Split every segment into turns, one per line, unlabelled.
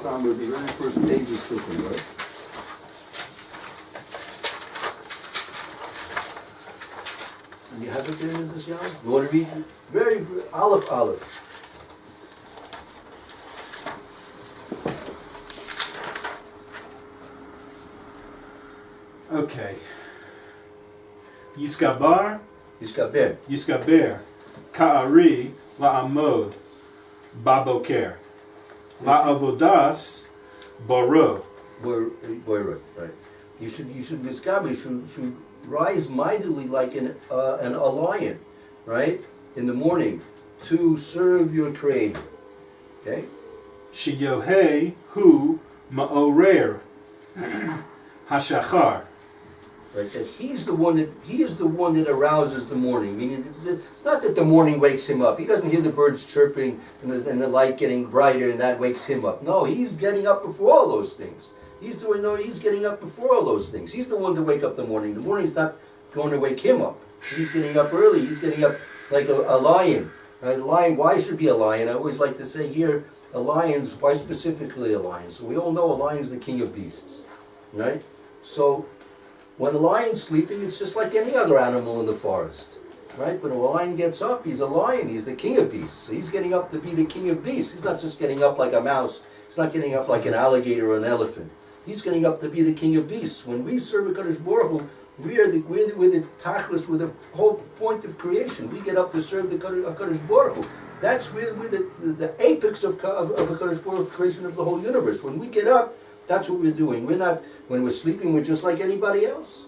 Tsama, the very first page of Shulchan, right? And you have it there in this yard? You want to read it? Very, Aleph.
Okay. Yiskaber, Ka'ari, La'amod, Baboker, La'avodas, Boro.
Boira, right. You should rise mightily like an a lion, right? In the morning to serve your Creator. Okay?
Shiyohei hu ma'orer hashachar.
Right, that he is the one that arouses the morning. Meaning, it's not that the morning wakes him up. He doesn't hear the birds chirping and the light getting brighter, and that wakes him up. No, he's getting up before all those things. He's getting up before all those things. He's the one to wake up the morning. The morning's not going to wake him up. He's getting up early. He's getting up like a lion. Right? A lion. Why should be a lion? I always like to say here, a lion. Why specifically a lion? So we all know a lion is the king of beasts, right? So when a lion's sleeping, it's just like any other animal in the forest, right? When a lion gets up, he's a lion. He's the king of beasts. So he's getting up to be the king of beasts. He's not just getting up like a mouse. He's not getting up like an alligator or an elephant. He's getting up to be the king of beasts. When we serve HaKodesh Baruch Hu, we're the tachlis, we're the whole point of creation. We get up to serve the HaKodesh Baruch Hu. That's we're the apex of HaKodesh Baruch Hu, creation of the whole universe. When we get up, that's what we're doing. We're not, when we're sleeping, we're just like anybody else.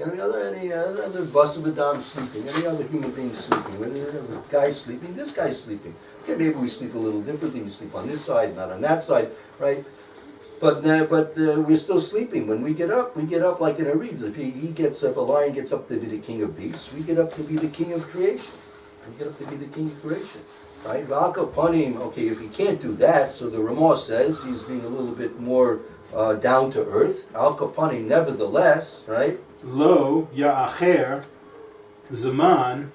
Any other bus of a dam sleeping, any other human being sleeping. When the guy's sleeping, this guy's sleeping. Okay, maybe we sleep a little differently. We sleep on this side, not on that side, right? But we're still sleeping. When we get up like in a reed. If he gets up, a lion gets up to be the king of beasts. We get up to be the king of creation. We get up to be the king of creation. Right? Okay, if he can't do that, so the Ramah says he's being a little bit more down to earth. Al Kapani, nevertheless, right?
Lo ya'acher zaman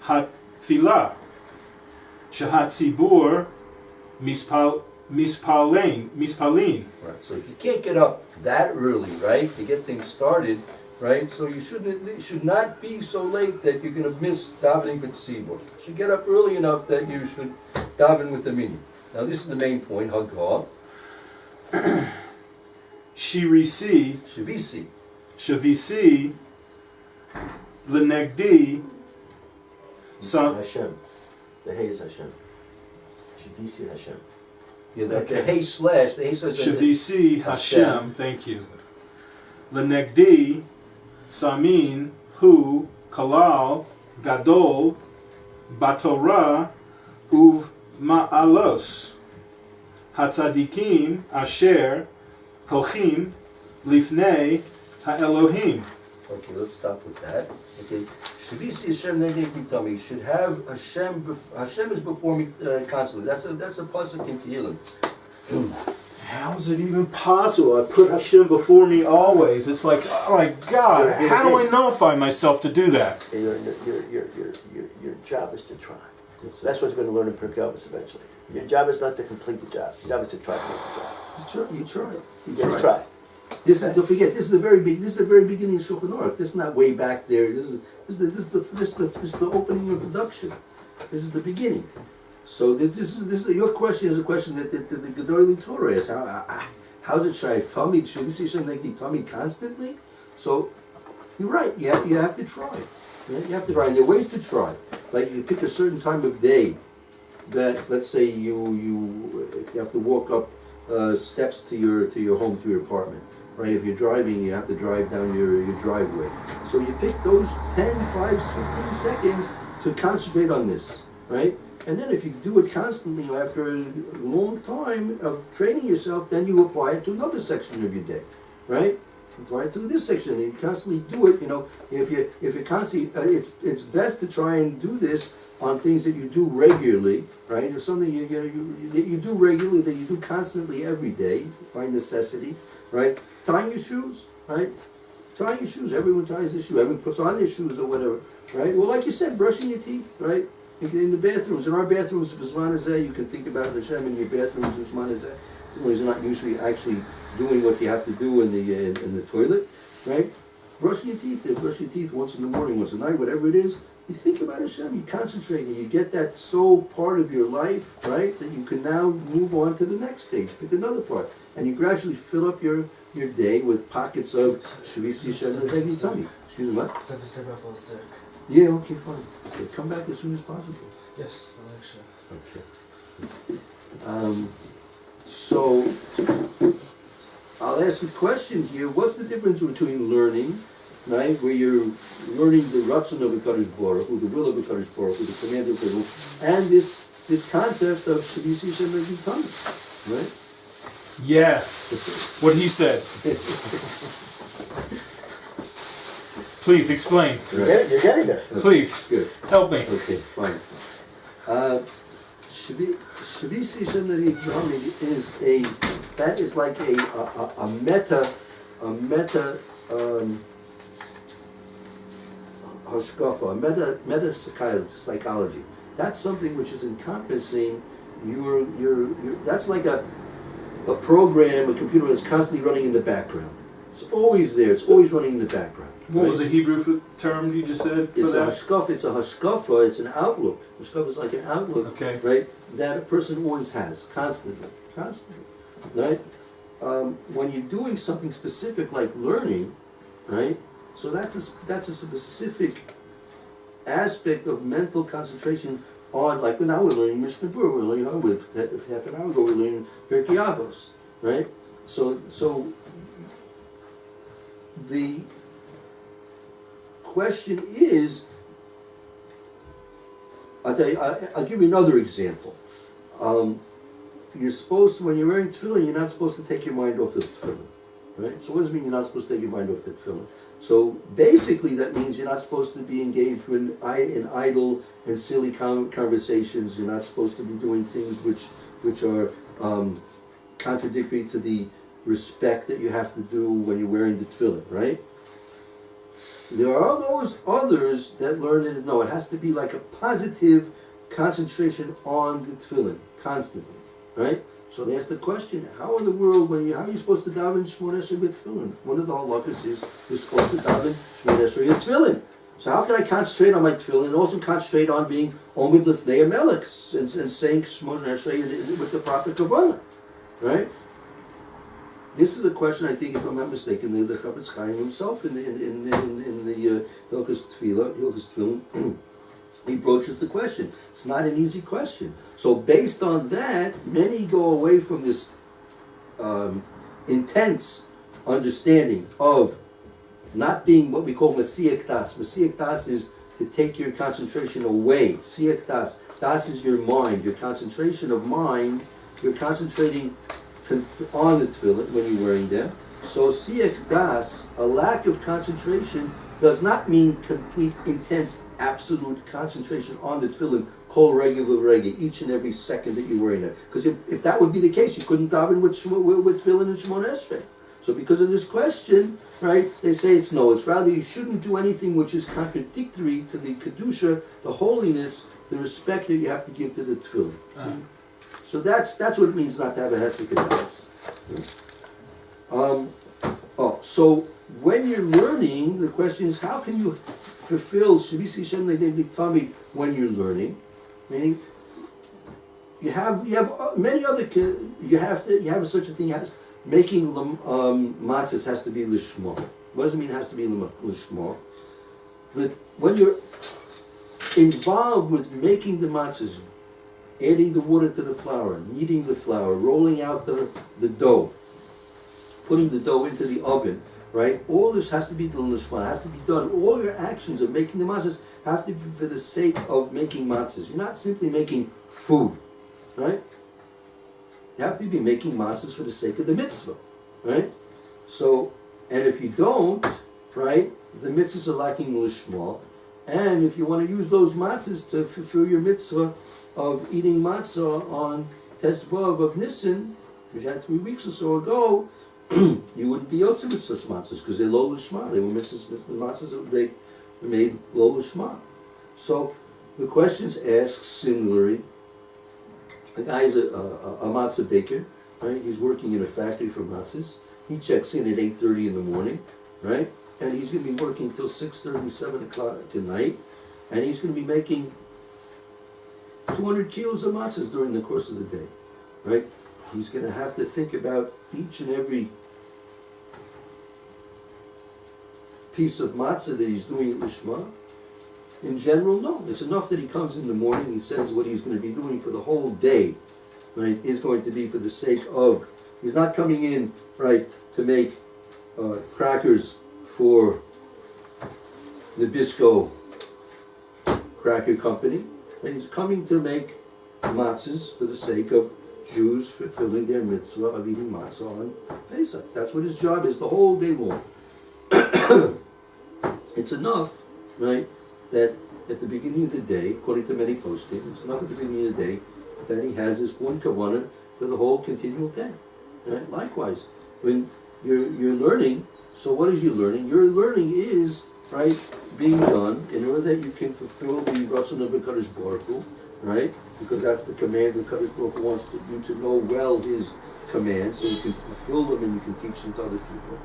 hatfilah shahat tzibur mispalin.
Right. So if you can't get up that early, right, to get things started, right? So you should not be so late that you're going to miss davening with tzibur. You should get up early enough that you should daven with the mini. Now this is the main point. Hagah.
Shavisi Lenegdi
Hashem. The hay is Hashem. Shavisi Hashem.
Yeah, the hay slash
Shavisi Hashem. Thank you. Lenegdi Samin Hu Kalal Gadol Batorah Uv Ma'alos Hatzadikim Asher Hochim Lifnei HaElohim.
Okay, let's stop with that. Okay, Shavisi Hashem Negei Tami. You should have Hashem. Hashem is before me constantly. That's a pasuk in Tehillim.
How is it even possible? I put Hashem before me always. It's like, oh my God, how do I nullify myself to do that?
Your job is to try. That's what you're going to learn in Pirkei Avos eventually. Your job is not to complete the job. Your job is to try to make the job.
You try.
You try.
Don't forget. This is the very beginning of Shulchan Aruch. This is not way back there. This is the opening introduction. This is the beginning. So this is your question is a question that the Gedolei Torah is. How's it shy? Tommy, should we see something like Tommy constantly? So you're right. You have to try. You have to try, and there are ways to try. Like you pick a certain time of day. That let's say if you have to walk up steps to your home, to your apartment. Right, if you're driving, you have to drive down your driveway. So you pick those 10, 5, 15 seconds to concentrate on this, right? And then if you do it constantly after a long time of training yourself, then you apply it to another section of your day, right? You apply it to this section, and you constantly do it. You know, if you constantly, it's best to try and do this on things that you do regularly, right? Or something you do regularly, that you do constantly every day by necessity, right? Tying your shoes, right? Tying your shoes. Everyone ties their shoe. Everyone puts on their shoes or whatever, right? Well, like you said, brushing your teeth, right? In the bathrooms, in our bathrooms, Bisman Hazeh, you can think about Hashem in your bathrooms, Bisman Hazeh. when you're not usually actually doing what you have to do in the toilet, right? Brushing your teeth. Brush your teeth once in the morning, once at night, whatever it is. You think about Hashem, you concentrate, and you get that soul part of your life, right? That you can now move on to the next stage, pick another part, and you gradually fill up your day with pockets of Shavisi Shem Tummy. Excuse me, what? Yeah, okay, fine. Okay, come back as soon as possible.
Yes, the lecture.
Okay. So, I'll ask a question here. What's the difference between learning, right, where you're learning the Ratzon of HaKodesh Baruch Hu, the will of HaKodesh Baruch Hu, the command of HaKodesh, and this concept of Shavisi Shem Tummy, right?
Yes. What he said. Please explain.
Right.
You're getting there.
Please.
Good.
Help me.
Okay, fine. Shavisi Shem is like a meta hashkafa, a meta psychology. That's something which is encompassing your that's like a program, a computer that's constantly running in the background. It's always there, it's always running in the background.
What
right?
was the Hebrew term you just said for that?
It's a hashkafa, it's an outlook. Hashkafa is like an outlook,
Okay.
right? That a person always has, constantly, right? When you're doing something specific like learning, right? So that's a specific aspect of mental concentration on, like now we're learning Mishna Berura, we're learning half an hour ago we're learning Pirkei Avos, right? So the question is, I'll give you another example. You're supposed to, when you're wearing tefillin, you're not supposed to take your mind off the tefillin, right? So what does it mean you're not supposed to take your mind off the tefillin? So basically that means you're not supposed to be engaged in idle and silly conversations. You're not supposed to be doing things which are contradictory to the respect that you have to do when you're wearing the tefillin, right? There are those others that learn it. No, it has to be like a positive concentration on the tefillin constantly, right? So they ask the question: how in the world, how are you supposed to daven Shmoneh Esrei with tefillin? One of the halakhas is you're supposed to daven Shmoneh Esrei with tefillin. So how can I concentrate on my tefillin and also concentrate on being omid lifnei Melech and saying Shmoneh Esrei with the proper kavanah, right? This is a question, I think, if I'm not mistaken, the Chafetz Chaim himself in the Hilchos Tefillah, he broaches the question. It's not an easy question. So based on that, many go away from this intense understanding of not being what we call Masiach Das. Masiach Das is to take your concentration away. Siach Das. Das is your mind, your concentration of mind. You're concentrating on the tefillin when you're wearing them. So siach das, a lack of concentration, does not mean complete, intense, absolute concentration on the tefillin, kol rega v'rega, each and every second that you're wearing them. Because if that would be the case, you couldn't daven with tefillin and Shmoneh Esrei. So because of this question, right, they say it's rather you shouldn't do anything which is contradictory to the kedusha, the holiness, the respect that you have to give to the tefillin. So that's what it means not to have a hesek das. So when you're learning, the question is how can you fulfill Shavisi Shem Tummy when you're learning? Meaning, you have many other you have such a thing as making matzahs has to be lishma. What does it mean it has to be lishma? That when you're involved with making the matzahs, adding the water to the flour, kneading the flour, rolling out the dough, putting the dough into the oven, right? All this has to be done lishma, has to be done. All your actions of making the matzahs have to be for the sake of making matzahs. You're not simply making food, right? You have to be making matzahs for the sake of the mitzvah, right? So, and if you don't, right, the mitzvahs are lacking lishma, and if you want to use those matzahs to fulfill your mitzvah of eating matzah on Tezvav of Nisan, which you had 3 weeks or so ago, you wouldn't be yotze with such matzahs because they're lo lishma. They were matzahs that were made lo lishma. So the questions asked similarly. A guy is a matzah baker, right? He's working in a factory for matzahs. He checks in at 8:30 in the morning, right? And he's going to be working till 6:30, 7 o'clock at night. And he's going to be making 200 kilos of matzahs during the course of the day, right? He's going to have to think about each and every piece of matzah that he's doing at Lishma. In general, no. It's enough that he comes in the morning, he says what he's going to be doing for the whole day, right, is going to be for the sake of, he's not coming in, right, to make crackers for Nabisco Cracker Company. And he's coming to make matzahs for the sake of Jews fulfilling their mitzvah of eating matzah on Pesach. That's what his job is the whole day long. It's enough, right, that at the beginning of the day, according to many posting, it's enough at the beginning of the day that he has this one kavanah for the whole continual day. Right? Likewise, when you're learning, so what is your learning? Your learning is, right, being done in order that you can fulfill the Ratzon of HaKodesh Baruch Hu, right? Because that's the command that HaKodesh Baruch Hu wants you to know well his commands, so you can fulfill them and you can teach them to other people.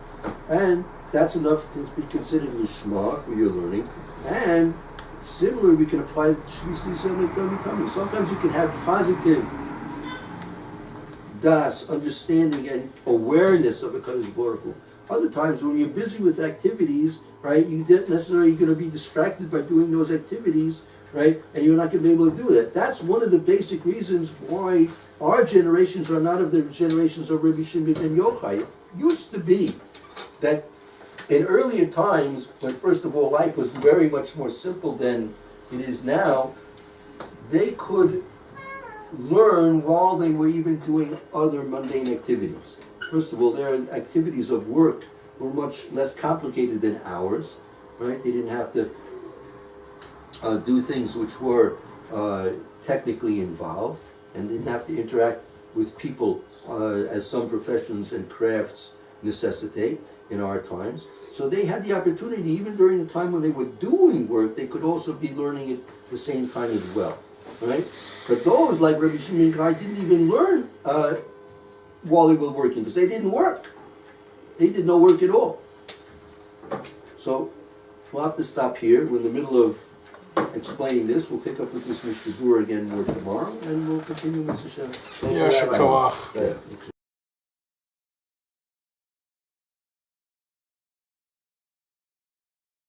And that's enough to be considered Lishma for your learning. And similarly, we can apply the Shvisi Tummy. Sometimes you can have positive das, understanding and awareness of HaKodesh Baruch Hu. Other times when you're busy with activities, right, you don't necessarily going to be distracted by doing those activities, right, and you're not going to be able to do that. That's one of the basic reasons why our generations are not of the generations of Rabbi Shimon ben Yochai. It used to be that in earlier times, when first of all life was very much more simple than it is now, they could learn while they were even doing other mundane activities. First of all, their activities of work were much less complicated than ours, right? They didn't have to do things which were technically involved, and didn't have to interact with people as some professions and crafts necessitate in our times. So they had the opportunity, even during the time when they were doing work, they could also be learning at the same time as well, right? But those, like Rabbi Shimon ben Yochai, didn't even learn while they were working, because they didn't work. They did no work at all. So we'll have to stop here. We're in the middle of explaining this. We'll pick up with this Mishna Berura again more tomorrow, and we'll continue with Hashem.
Yeshiva.